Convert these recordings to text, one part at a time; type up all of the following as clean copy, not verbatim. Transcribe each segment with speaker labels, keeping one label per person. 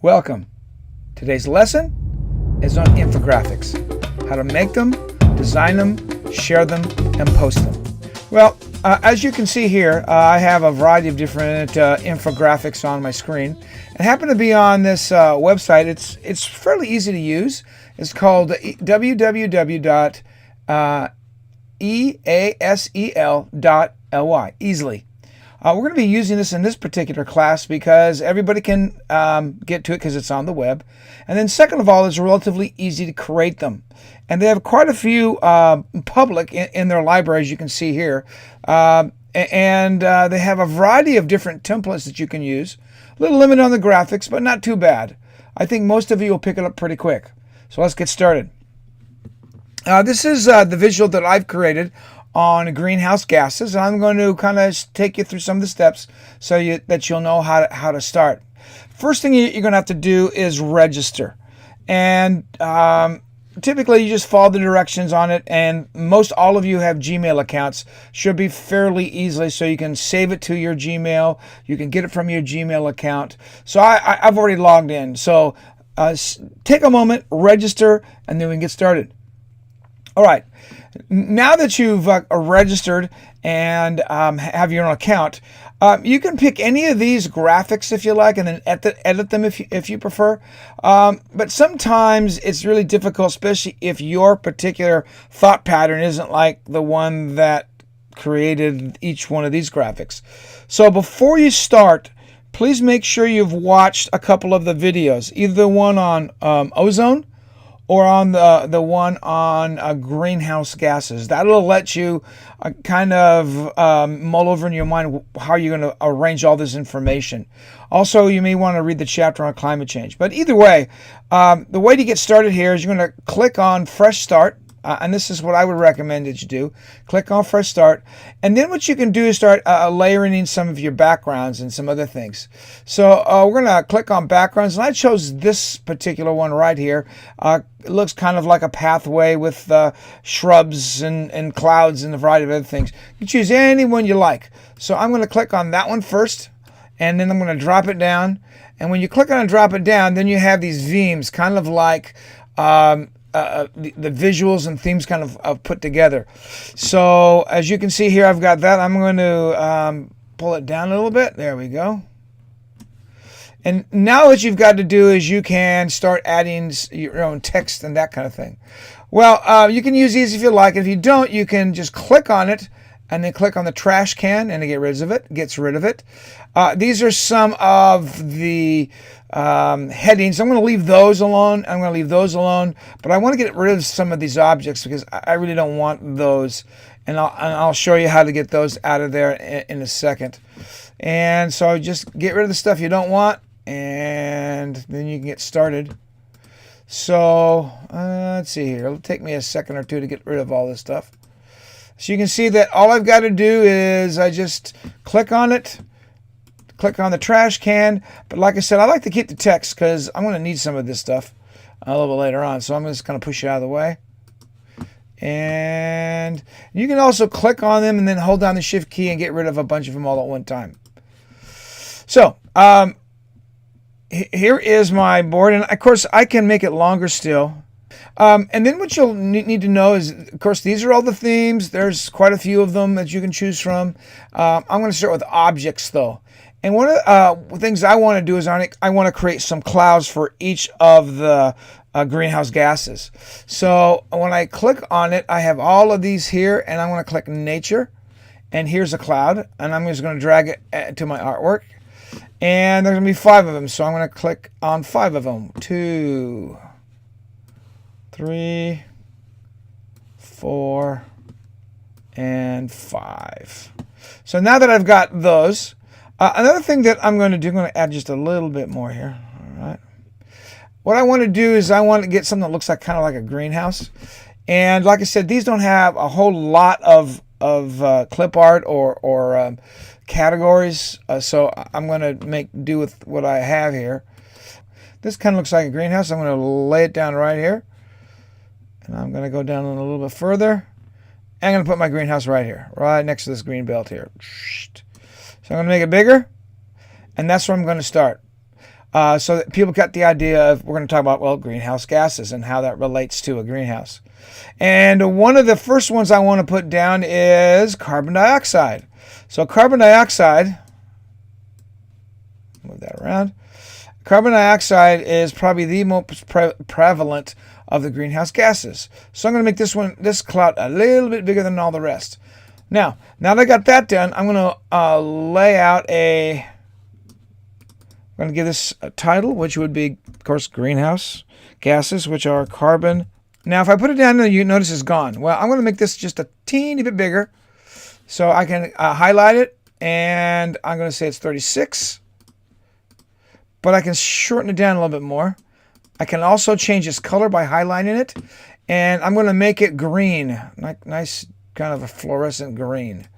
Speaker 1: Welcome. Today's lesson is on infographics. How to make them, design them, share them, and post them. Well, as you can see here, I have a variety of different infographics on my screen. And happen to be on this website. It's fairly easy to use. It's called www.easel.ly. Easily. We're going to be using this in this particular class because everybody can get to it because it's on the web. And then second of all, it's relatively easy to create them. And they have quite a few public in their library, as you can see here. And they have a variety of different templates that you can use. A little limit on the graphics, but not too bad. I think most of you will pick it up pretty quick. So let's get started. This is the visual that I've created on greenhouse gases, and I'm going to kind of take you through some of the steps so that you'll know how to start. First thing you're going to have to do is register, and typically you just follow the directions on it, and most all of you have Gmail accounts. Should be fairly easily, so you can save it to your Gmail, you can get it from your Gmail account. So I've already logged in, so take a moment, register, and then we can get started. All right, now that you've registered and have your own account, you can pick any of these graphics if you like, and then edit them if you prefer. But sometimes it's really difficult, especially if your particular thought pattern isn't like the one that created each one of these graphics. So before you start, please make sure you've watched a couple of the videos, either the one on ozone or on the one on greenhouse gases. That'll let you kind of mull over in your mind how you're going to arrange all this information. Also, you may want to read the chapter on climate change. But either way, the way to get started here is you're going to click on Fresh Start. And this is what I would recommend that you do. Click on Fresh Start. And then what you can do is start layering in some of your backgrounds and some other things. So we're going to click on backgrounds. And I chose this particular one right here. It looks kind of like a pathway with shrubs and clouds and a variety of other things. You choose any one you like. So I'm going to click on that one first. And then I'm going to drop it down. And when you click on and drop it down, then you have these themes, kind of like the visuals and themes kind of put together. So as you can see here, I've got that. I'm going to pull it down a little bit. There we go. And now what you've got to do is you can start adding your own text and that kind of thing. Well, you can use these if you like. If you don't, you can just click on it and then click on the trash can and it gets rid of it. These are some of the headings. I'm going to leave those alone. But I want to get rid of some of these objects because I really don't want those. And I'll show you how to get those out of there in a second. And so just get rid of the stuff you don't want, and then you can get started. So let's see here. It'll take me a second or two to get rid of all this stuff. So you can see that all I've got to do is I just click on it, click on the trash can. But like I said, I like to keep the text because I'm going to need some of this stuff a little bit later on. So I'm just going to push it out of the way. And you can also click on them and then hold down the Shift key and get rid of a bunch of them all at one time. So here is my board. And of course, I can make it longer still. And then what you'll need to know is, of course, these are all the themes. There's quite a few of them that you can choose from. I'm going to start with objects, though. And one of the things I want to do is I want to create some clouds for each of the greenhouse gases. So when I click on it, I have all of these here, and I'm going to click Nature. And here's a cloud, and I'm just going to drag it to my artwork. And there's going to be 5 of them, so I'm going to click on 5 of them. 2, 3, 4, and 5. So now that I've got those, another thing that I'm going to do, I'm going to add just a little bit more here. All right. What I want to do is I want to get something that looks like kind of like a greenhouse. And like I said, these don't have a whole lot of clip art or categories. So I'm going to make do with what I have here. This kind of looks like a greenhouse. I'm going to lay it down right here. And I'm going to go down a little bit further. I'm going to put my greenhouse right here, right next to this green belt here. So I'm going to make it bigger, and that's where I'm going to start. so that people got the idea of, we're going to talk about, well, greenhouse gases and how that relates to a greenhouse. And one of the first ones I want to put down is carbon dioxide. So carbon dioxide, move that around. Carbon dioxide is probably the most prevalent of the greenhouse gases. So I'm going to make this cloud a little bit bigger than all the rest. Now that I got that done, I'm going to lay out I'm going to give this a title, which would be, of course, greenhouse gases, which are carbon. Now, if I put it down there, you notice it's gone. Well, I'm going to make this just a teeny bit bigger, so I can highlight it, and I'm going to say it's 36. But I can shorten it down a little bit more. I can also change its color by highlighting it, and I'm going to make it green, nice kind of a fluorescent green.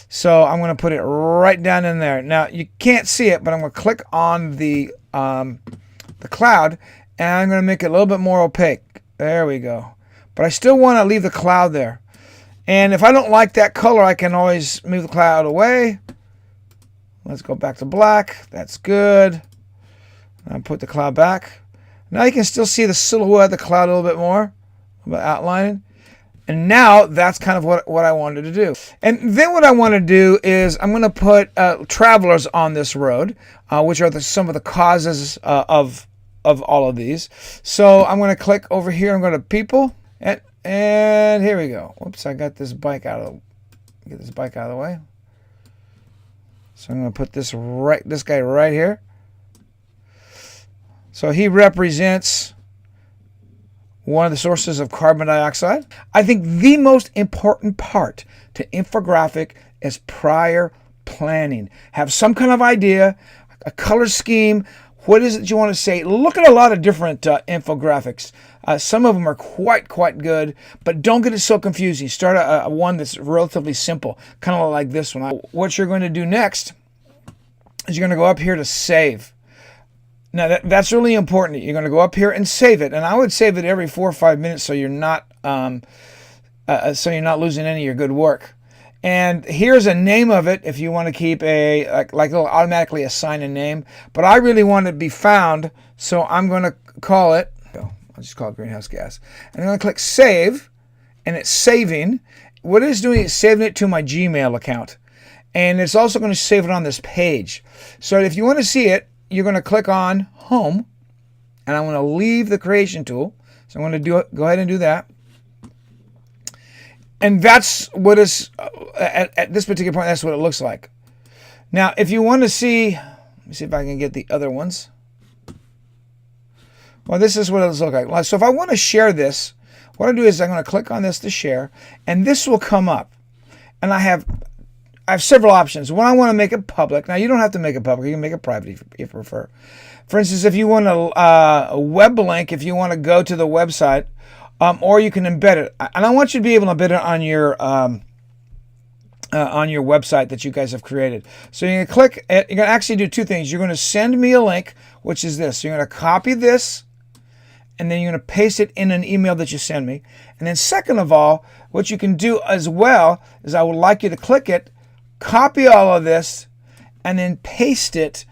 Speaker 1: So I'm going to put it right down in there. Now you can't see it, but I'm going to click on the cloud, and I'm going to make it a little bit more opaque. There we go. But I still want to leave the cloud there. And if I don't like that color, I can always move the cloud away. Let's go back to black. That's good. I'll put the cloud back. Now you can still see the silhouette of the cloud a little bit more, outlining. And now that's kind of what I wanted to do. And then what I want to do is I'm going to put travelers on this road, which are some of the causes of all of these. So I'm going to click over here. I'm going to people, and here we go. Whoops, I got this bike out of the way. So I'm going to put this guy right here. So he represents one of the sources of carbon dioxide. I think the most important part to infographic is prior planning. Have some kind of idea, a color scheme. What is it you want to say? Look at a lot of different infographics. Some of them are quite good, but don't get it so confusing. Start a one that's relatively simple, kind of like this one. What you're going to do next is you're going to go up here to save. Now that's really important. You're going to go up here and save it, and I would save it every 4 or 5 minutes so you're not losing any of your good work. And here's a name of it if you want to keep like it'll automatically assign a name. But I really want it to be found, so I'm going to call it. I'll just call it greenhouse gas, and I'm going to click save, and it's saving. What it is doing is saving it to my Gmail account, and it's also going to save it on this page. So if you want to see it, you're going to click on Home, and I'm going to leave the Creation tool. So I'm going to go ahead and do that. And that's what is, at this particular point, that's what it looks like. Now, if you want to see, let me see if I can get the other ones. Well, this is what it looks like. So if I want to share this, what I do is I'm going to click on this to share, and this will come up. And I have several options. One, I want to make it public. Now, you don't have to make it public. You can make it private if you prefer. For instance, if you want a web link, if you want to go to the website, or you can embed it. And I want you to be able to embed it on your website that you guys have created. So you're going to click it. You're going to actually do two things. You're going to send me a link, which is this. You're going to copy this, and then you're going to paste it in an email that you send me. And then second of all, what you can do as well is I would like you to click it, copy all of this, and then paste it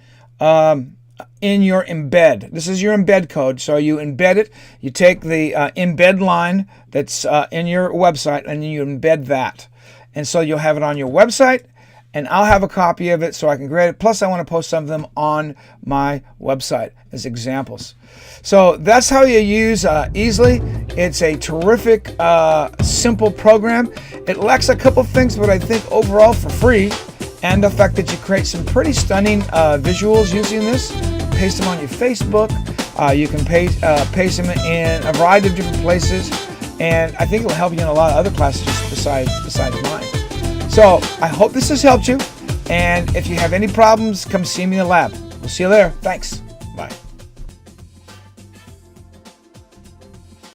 Speaker 1: in your embed. This is your embed code. So you embed it. You take the embed line that's in your website, and you embed that. And so you'll have it on your website, and I'll have a copy of it so I can grade it. Plus, I want to post some of them on my website as examples. So that's how you use Easily. It's a terrific, simple program. It lacks a couple things, but I think overall for free, and the fact that you create some pretty stunning visuals using this, paste them on your Facebook. You can paste them in a variety of different places, and I think it'll help you in a lot of other classes besides mine. So I hope this has helped you, and if you have any problems, come see me in the lab. We'll see you later. Thanks. Bye.